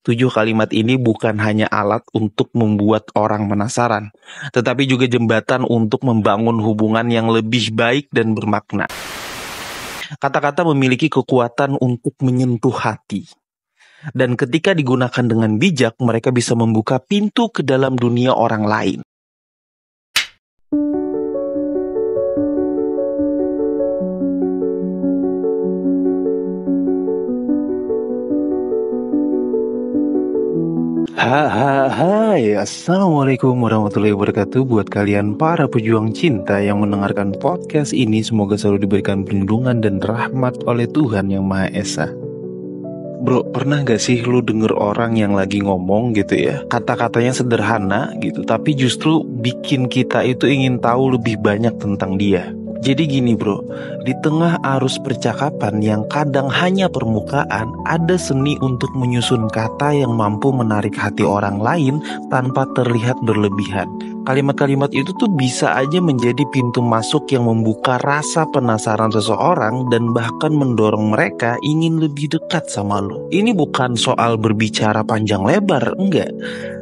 7 kalimat ini bukan hanya alat untuk membuat orang penasaran, tetapi juga jembatan untuk membangun hubungan yang lebih baik dan bermakna. Kata-kata memiliki kekuatan untuk menyentuh hati. Dan ketika digunakan dengan bijak, mereka bisa membuka pintu ke dalam dunia orang lain. Hai, Assalamualaikum warahmatullahi wabarakatuh. Buat kalian para pejuang cinta yang mendengarkan podcast ini, semoga selalu diberikan perlindungan dan rahmat oleh Tuhan Yang Maha Esa. Bro, pernah gak sih lu denger orang yang lagi ngomong gitu ya, kata-katanya sederhana gitu, tapi justru bikin kita itu ingin tahu lebih banyak tentang dia. Jadi gini bro, di tengah arus percakapan yang kadang hanya permukaan, ada seni untuk menyusun kata yang mampu menarik hati orang lain tanpa terlihat berlebihan. Kalimat-kalimat itu tuh bisa aja menjadi pintu masuk yang membuka rasa penasaran seseorang dan bahkan mendorong mereka ingin lebih dekat sama lo. Ini bukan soal berbicara panjang lebar, enggak.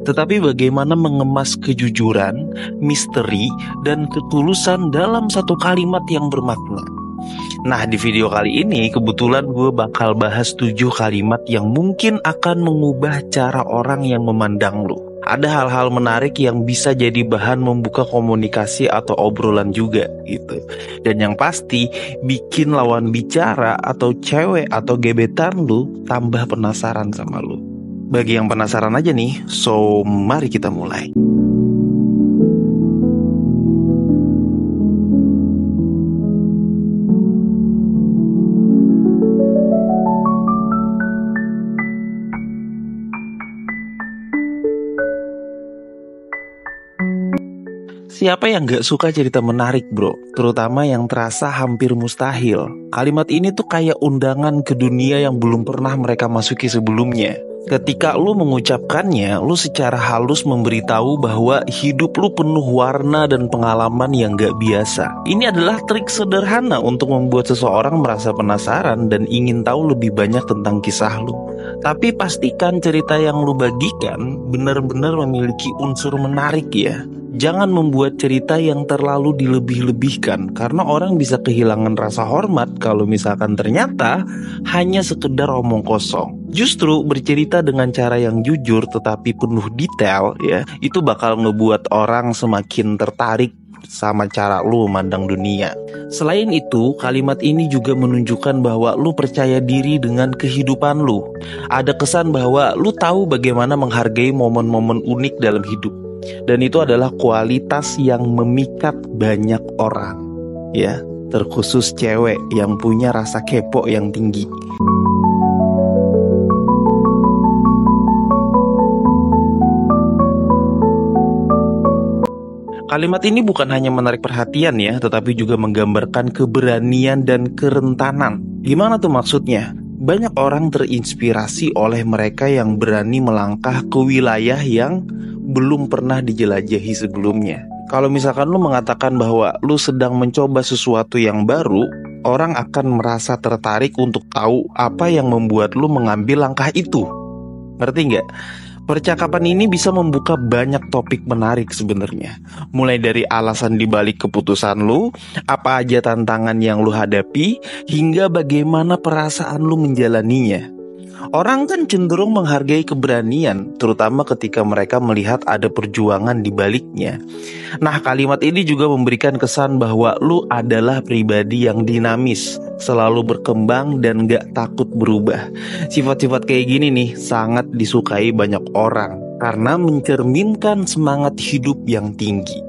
Tetapi bagaimana mengemas kejujuran, misteri, dan ketulusan dalam satu kalimat yang bermakna. Nah, di video kali ini kebetulan gue bakal bahas 7 kalimat yang mungkin akan mengubah cara orang yang memandang lo. Ada hal-hal menarik yang bisa jadi bahan membuka komunikasi atau obrolan juga gitu. Dan yang pasti bikin lawan bicara atau cewek atau gebetan lu tambah penasaran sama lu. Bagi yang penasaran aja nih, so mari kita mulai. Siapa yang gak suka cerita menarik bro? Terutama yang terasa hampir mustahil. Kalimat ini tuh kayak undangan ke dunia yang belum pernah mereka masuki sebelumnya. Ketika lu mengucapkannya, lu secara halus memberitahu bahwa hidup lu penuh warna dan pengalaman yang gak biasa. Ini adalah trik sederhana untuk membuat seseorang merasa penasaran dan ingin tahu lebih banyak tentang kisah lu. Tapi pastikan cerita yang lu bagikan benar-benar memiliki unsur menarik ya. Jangan membuat cerita yang terlalu dilebih-lebihkan, karena orang bisa kehilangan rasa hormat kalau misalkan ternyata hanya sekedar omong kosong. Justru bercerita dengan cara yang jujur tetapi penuh detail ya, itu bakal ngebuat orang semakin tertarik sama cara lu memandang dunia. Selain itu, kalimat ini juga menunjukkan bahwa lu percaya diri dengan kehidupan lu. Ada kesan bahwa lu tahu bagaimana menghargai momen-momen unik dalam hidup. Dan itu adalah kualitas yang memikat banyak orang ya, terkhusus cewek yang punya rasa kepo yang tinggi. Kalimat ini bukan hanya menarik perhatian ya, tetapi juga menggambarkan keberanian dan kerentanan. Gimana tuh maksudnya? Banyak orang terinspirasi oleh mereka yang berani melangkah ke wilayah yang belum pernah dijelajahi sebelumnya. Kalau misalkan lu mengatakan bahwa lu sedang mencoba sesuatu yang baru, orang akan merasa tertarik untuk tahu apa yang membuat lu mengambil langkah itu. Ngerti nggak? Percakapan ini bisa membuka banyak topik menarik sebenarnya. Mulai dari alasan dibalik keputusan lu, apa aja tantangan yang lu hadapi, hingga bagaimana perasaan lu menjalaninya. Orang kan cenderung menghargai keberanian, terutama ketika mereka melihat ada perjuangan di baliknya. Nah, kalimat ini juga memberikan kesan bahwa lu adalah pribadi yang dinamis, selalu berkembang dan gak takut berubah. Sifat-sifat kayak gini nih sangat disukai banyak orang karena mencerminkan semangat hidup yang tinggi.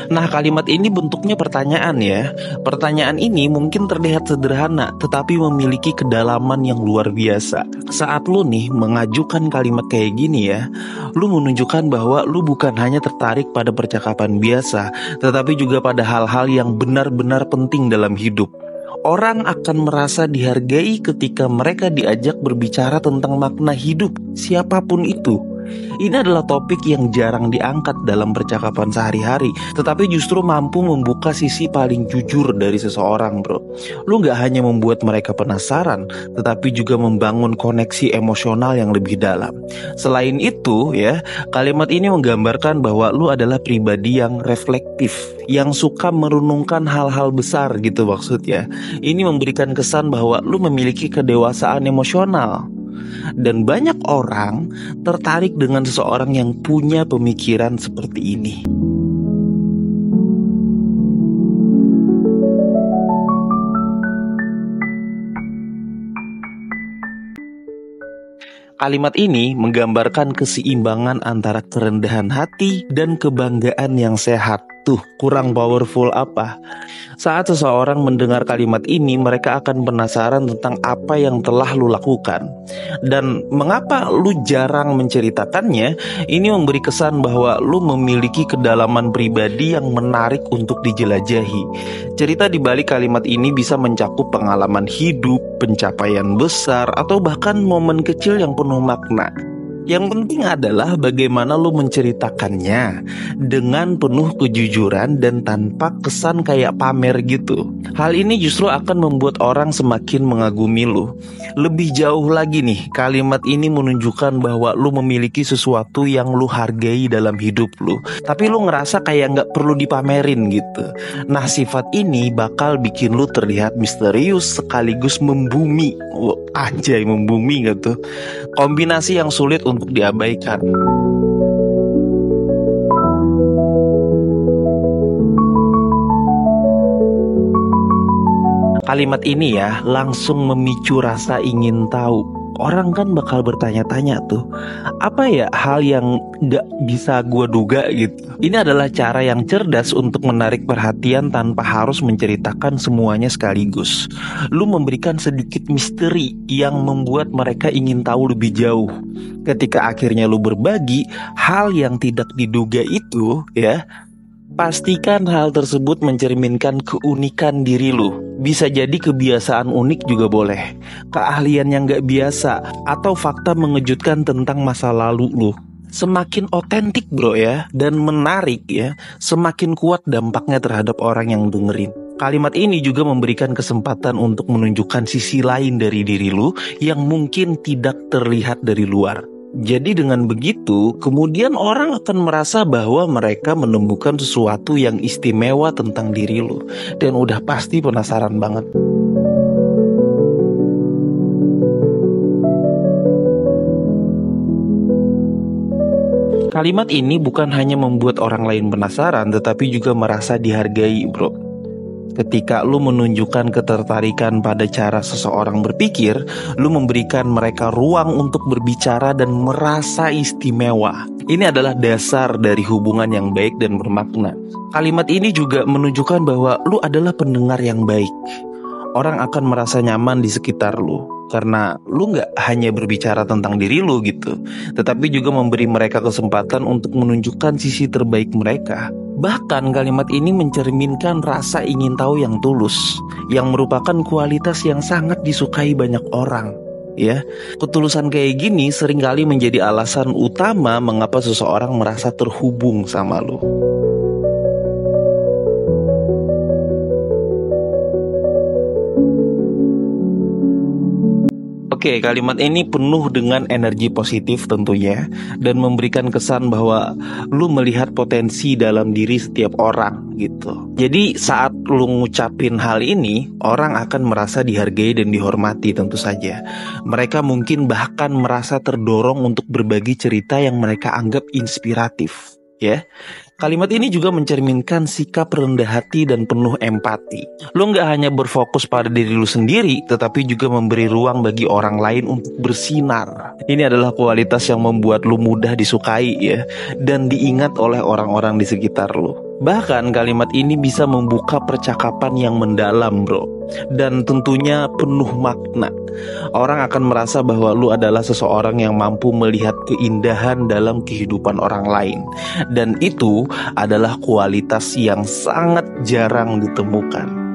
Nah, kalimat ini bentuknya pertanyaan ya. Pertanyaan ini mungkin terlihat sederhana, tetapi memiliki kedalaman yang luar biasa. Saat lu nih mengajukan kalimat kayak gini ya, lu menunjukkan bahwa lu bukan hanya tertarik pada percakapan biasa, tetapi juga pada hal-hal yang benar-benar penting dalam hidup. Orang akan merasa dihargai ketika mereka diajak berbicara tentang makna hidup, siapapun itu. Ini adalah topik yang jarang diangkat dalam percakapan sehari-hari, tetapi justru mampu membuka sisi paling jujur dari seseorang, bro. Lu gak hanya membuat mereka penasaran, tetapi juga membangun koneksi emosional yang lebih dalam. Selain itu ya, kalimat ini menggambarkan bahwa lu adalah pribadi yang reflektif, yang suka merenungkan hal-hal besar gitu maksudnya. Ini memberikan kesan bahwa lu memiliki kedewasaan emosional. Dan banyak orang tertarik dengan seseorang yang punya pemikiran seperti ini. Kalimat ini menggambarkan keseimbangan antara kerendahan hati dan kebanggaan yang sehat. Tuh, kurang powerful apa? Saat seseorang mendengar kalimat ini, mereka akan penasaran tentang apa yang telah lu lakukan. Dan mengapa lu jarang menceritakannya, ini memberi kesan bahwa lu memiliki kedalaman pribadi yang menarik untuk dijelajahi. Cerita di balik kalimat ini bisa mencakup pengalaman hidup, pencapaian besar, atau bahkan momen kecil yang penuh makna. Yang penting adalah bagaimana lu menceritakannya dengan penuh kejujuran dan tanpa kesan kayak pamer gitu. Hal ini justru akan membuat orang semakin mengagumi lu. Lebih jauh lagi nih, kalimat ini menunjukkan bahwa lu memiliki sesuatu yang lu hargai dalam hidup lu, tapi lu ngerasa kayak gak perlu dipamerin gitu. Nah, sifat ini bakal bikin lu terlihat misterius sekaligus membumi. Anjay, membumi gak tuh? Kombinasi yang sulit untuk diabaikan. Kalimat ini ya langsung memicu rasa ingin tahu. Orang kan bakal bertanya-tanya tuh, apa ya hal yang gak bisa gue duga gitu. Ini adalah cara yang cerdas untuk menarik perhatian tanpa harus menceritakan semuanya sekaligus. Lu memberikan sedikit misteri yang membuat mereka ingin tahu lebih jauh. Ketika akhirnya lu berbagi hal yang tidak diduga itu ya, pastikan hal tersebut mencerminkan keunikan diri lu. Bisa jadi kebiasaan unik juga boleh, keahlian yang gak biasa, atau fakta mengejutkan tentang masa lalu lu. Semakin otentik bro ya, dan menarik ya, semakin kuat dampaknya terhadap orang yang dengerin. Kalimat ini juga memberikan kesempatan untuk menunjukkan sisi lain dari diri lu yang mungkin tidak terlihat dari luar. Jadi dengan begitu, kemudian orang akan merasa bahwa mereka menemukan sesuatu yang istimewa tentang diri lu. Dan udah pasti penasaran banget. Kalimat ini bukan hanya membuat orang lain penasaran, tetapi juga merasa dihargai, bro. Ketika lu menunjukkan ketertarikan pada cara seseorang berpikir, lu memberikan mereka ruang untuk berbicara dan merasa istimewa. Ini adalah dasar dari hubungan yang baik dan bermakna. Kalimat ini juga menunjukkan bahwa lu adalah pendengar yang baik. Orang akan merasa nyaman di sekitar lu, karena lu gak hanya berbicara tentang diri lu gitu, tetapi juga memberi mereka kesempatan untuk menunjukkan sisi terbaik mereka. Bahkan kalimat ini mencerminkan rasa ingin tahu yang tulus, yang merupakan kualitas yang sangat disukai banyak orang. Ya, ketulusan kayak gini seringkali menjadi alasan utama mengapa seseorang merasa terhubung sama lu. Oke, kalimat ini penuh dengan energi positif tentunya, dan memberikan kesan bahwa lu melihat potensi dalam diri setiap orang gitu. Jadi saat lu ngucapin hal ini, orang akan merasa dihargai dan dihormati tentu saja. Mereka mungkin bahkan merasa terdorong untuk berbagi cerita yang mereka anggap inspiratif. Ya, kalimat ini juga mencerminkan sikap rendah hati dan penuh empati. Lu gak hanya berfokus pada diri lu sendiri, tetapi juga memberi ruang bagi orang lain untuk bersinar. Ini adalah kualitas yang membuat lu mudah disukai ya, dan diingat oleh orang-orang di sekitar lu. Bahkan kalimat ini bisa membuka percakapan yang mendalam bro, dan tentunya penuh makna. Orang akan merasa bahwa lu adalah seseorang yang mampu melihat keindahan dalam kehidupan orang lain. Dan itu adalah kualitas yang sangat jarang ditemukan.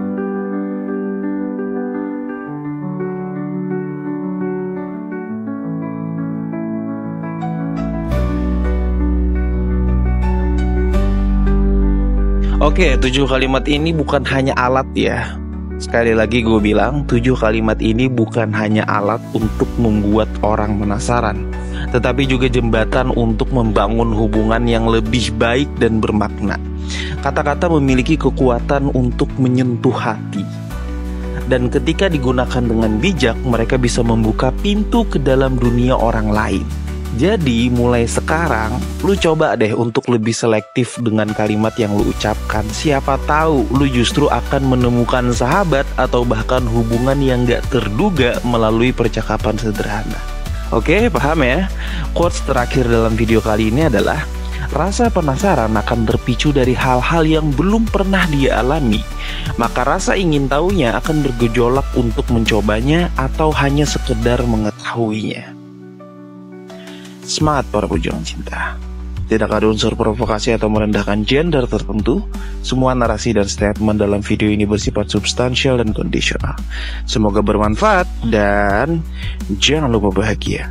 Oke, 7 kalimat ini bukan hanya alat ya. Sekali lagi gue bilang, 7 kalimat ini bukan hanya alat untuk membuat orang penasaran, tetapi juga jembatan untuk membangun hubungan yang lebih baik dan bermakna. Kata-kata memiliki kekuatan untuk menyentuh hati. Dan ketika digunakan dengan bijak, mereka bisa membuka pintu ke dalam dunia orang lain. Jadi mulai sekarang, lu coba deh untuk lebih selektif dengan kalimat yang lu ucapkan. Siapa tahu lu justru akan menemukan sahabat atau bahkan hubungan yang gak terduga melalui percakapan sederhana. Oke, paham ya? Quotes terakhir dalam video kali ini adalah, rasa penasaran akan terpicu dari hal-hal yang belum pernah dia alami. Maka rasa ingin tahunya akan bergejolak untuk mencobanya atau hanya sekedar mengetahuinya. Semangat para pejuang cinta. Tidak ada unsur provokasi atau merendahkan gender tertentu. Semua narasi dan statement dalam video ini bersifat substansial dan kondisional. Semoga bermanfaat dan jangan lupa bahagia.